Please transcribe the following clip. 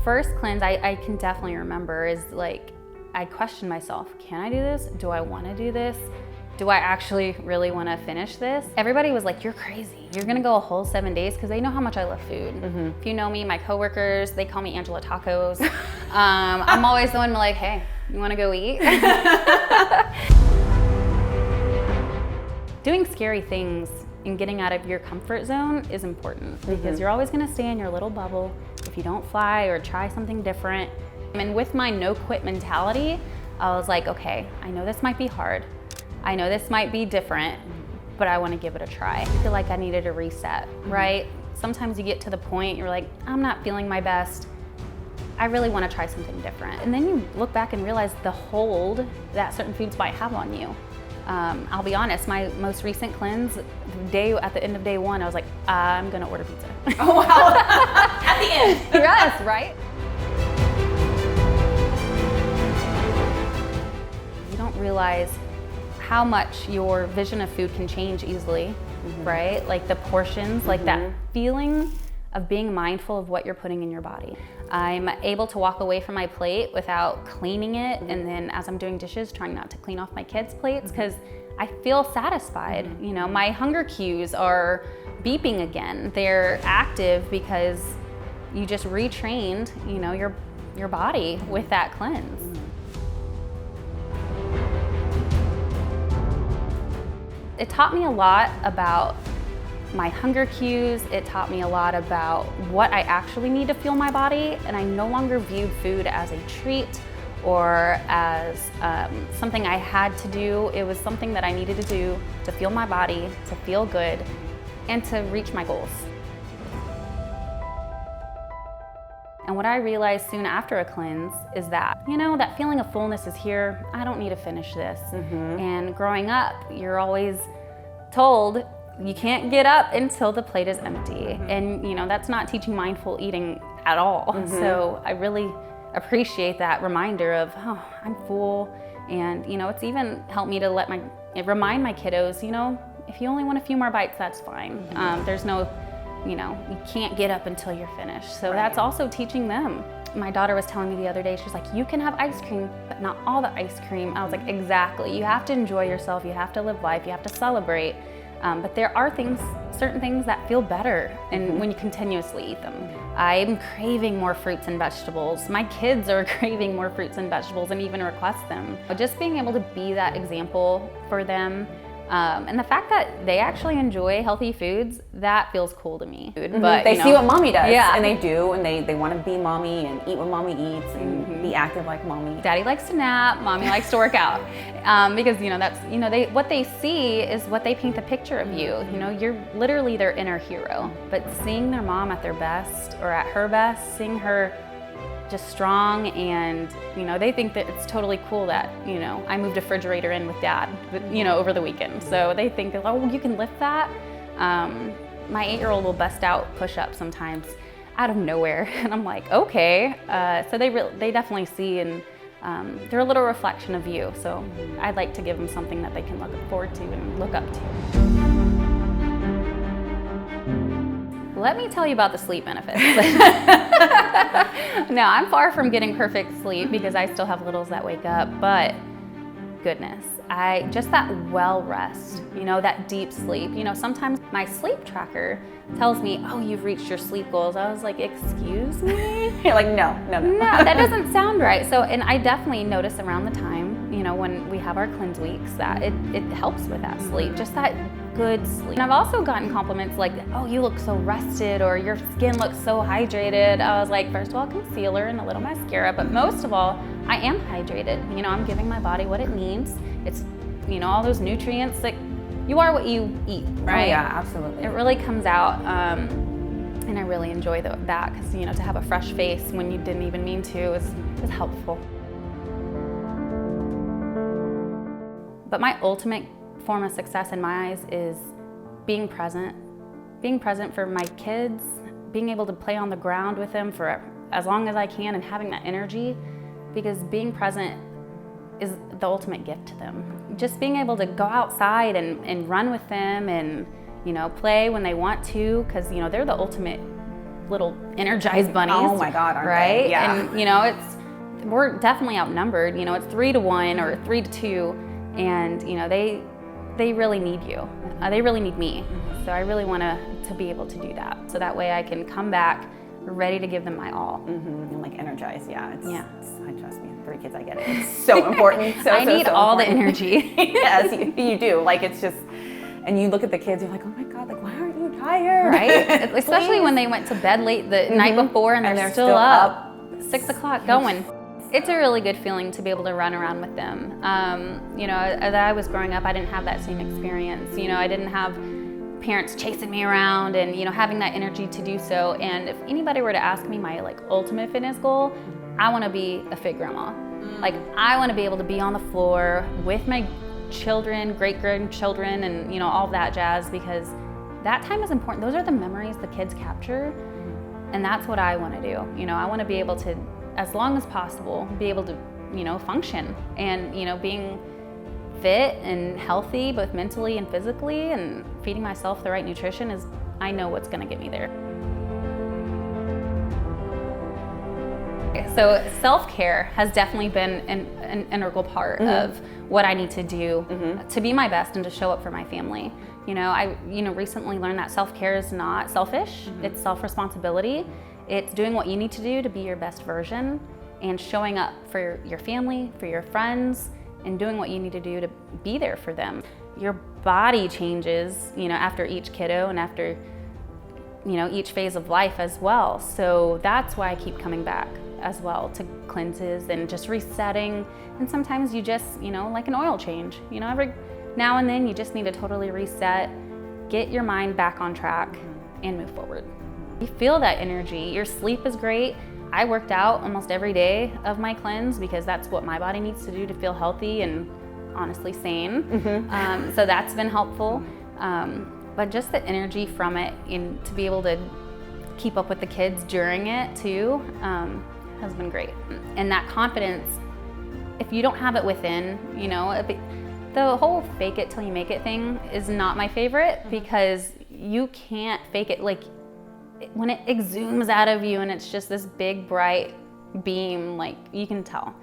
first cleanse I can definitely remember is like, I questioned myself, can I do this? Do I wanna do this? Do I actually really wanna finish this? Everybody was like, you're crazy. You're gonna go a whole 7 days, because they know how much I love food. If you know me, my coworkers, they call me Angela Tacos. I'm always the one like, hey, you wanna go eat? Doing scary things and getting out of your comfort zone is important, because you're always gonna stay in your little bubble if you don't fly or try something different. And with my no quit mentality, I was like, okay, I know this might be hard. I know this might be different, but I wanna give it a try. I feel like I needed a reset, right? Sometimes you get to the point, you're like, I'm not feeling my best. I really wanna try something different. And then you look back and realize the hold that certain foods might have on you. I'll be honest, my most recent cleanse, at the end of day 1, I was like, I'm gonna order pizza. Oh wow, at the end. Yes, right? You don't realize how much your vision of food can change easily, right? Like the portions, like that feeling of being mindful of what you're putting in your body. I'm able to walk away from my plate without cleaning it, and then as I'm doing dishes, trying not to clean off my kids' plates, because I feel satisfied. You know, my hunger cues are beeping again. They're active because you just retrained, you know, your body with that cleanse. It taught me a lot about my hunger cues. It taught me a lot about what I actually need to fuel my body, and I no longer viewed food as a treat or as something I had to do. It was something that I needed to do to fuel my body, to feel good, and to reach my goals. And what I realized soon after a cleanse is that, you know, that feeling of fullness is here. I don't need to finish this. And growing up, you're always told you can't get up until the plate is empty. And, you know, that's not teaching mindful eating at all. So I really appreciate that reminder of, oh, I'm full. And, you know, it's even helped me to remind my kiddos, you know, if you only want a few more bites, that's fine. There's no, you know, you can't get up until you're finished. So that's also teaching them. My daughter was telling me the other day, she's like, you can have ice cream, but not all the ice cream. I was like, exactly. You have to enjoy yourself. You have to live life. You have to celebrate. But there are certain things that feel better and when you continuously eat them. I'm craving more fruits and vegetables. My kids are craving more fruits and vegetables and even request them. But just being able to be that example for them, and the fact that they actually enjoy healthy foods, that feels cool to me. But they see what mommy does, and they do, and they want to be mommy and eat what mommy eats and be active like mommy. Daddy likes to nap, mommy likes to work out, because you know that's what they see is what they paint the picture of you. You know, you're literally their inner hero. But seeing their mom at their best or at her best, seeing her just strong, and you know, they think that it's totally cool that, you know, I moved a refrigerator in with dad, you know, over the weekend. So they think, oh, you can lift that. My 8-year-old will bust out push-ups sometimes out of nowhere, and I'm like, okay. So they definitely see, and they're a little reflection of you. So I'd like to give them something that they can look forward to and look up to. Let me tell you about the sleep benefits. No, I'm far from getting perfect sleep because I still have littles that wake up, but goodness, just that well rest, you know, that deep sleep. You know, sometimes my sleep tracker tells me, oh, you've reached your sleep goals. I was like, excuse me? You're like, no, that doesn't sound right. So, and I definitely notice around the time, you know, when we have our cleanse weeks, that it helps with that sleep, just that good sleep. And I've also gotten compliments like, oh, you look so rested, or your skin looks so hydrated. I was like, first of all, concealer and a little mascara, but most of all, I am hydrated. You know, I'm giving my body what it needs. It's, you know, all those nutrients, like, you are what you eat, right? Oh, yeah, absolutely. It really comes out, and I really enjoy that, because, you know, to have a fresh face when you didn't even mean to is helpful. But my ultimate form of success in my eyes is being present for my kids, being able to play on the ground with them for as long as I can, and having that energy, because being present is the ultimate gift to them. Just being able to go outside and run with them, and, you know, play when they want to, because, you know, they're the ultimate little energized bunnies. Oh my God, aren't right? they? Yeah. And we're definitely outnumbered. It's 3-1 or 3-2, and they really need you. They really need me. So I really want to be able to do that. So that way I can come back ready to give them my all. And like energized, Yeah. I trust me, 3 kids, I get it. It's so important. I need all important. the energy. Yes, you do. Like it's just, and you look at the kids, you're like, oh my God, like why aren't you tired? Right? Especially when they went to bed late the night before and they're still up 6 o'clock going. It's a really good feeling to be able to run around with them. As I was growing up, I didn't have that same experience. I didn't have parents chasing me around and having that energy to do so. And if anybody were to ask me my ultimate fitness goal, I want to be a fit grandma. Like I want to be able to be on the floor with my children, great grandchildren, and all of that jazz, because that time is important. Those are the memories the kids capture, and that's what I want to do. I want to be able to, as long as possible, be able to function, and being fit and healthy both mentally and physically, and feeding myself the right nutrition is, I know what's going to get me there. So self-care has definitely been an integral part of what I need to do to be my best and to show up for my family. I recently learned that self-care is not selfish, it's self-responsibility. It's doing what you need to do to be your best version, and showing up for your family, for your friends, and doing what you need to do to be there for them. Your body changes, after each kiddo and after, each phase of life as well. So that's why I keep coming back as well to cleanses and just resetting. And sometimes you just, like an oil change, every now and then you just need to totally reset, get your mind back on track, and move forward. You feel that energy. Your sleep is great. I worked out almost every day of my cleanse because that's what my body needs to do to feel healthy and honestly sane. So that's been helpful. But just the energy from it, and to be able to keep up with the kids during it too, has been great. And that confidence, if you don't have it within, the whole fake it till you make it thing is not my favorite, because you can't fake it. Like when it exudes out of you and it's just this big bright beam, like you can tell.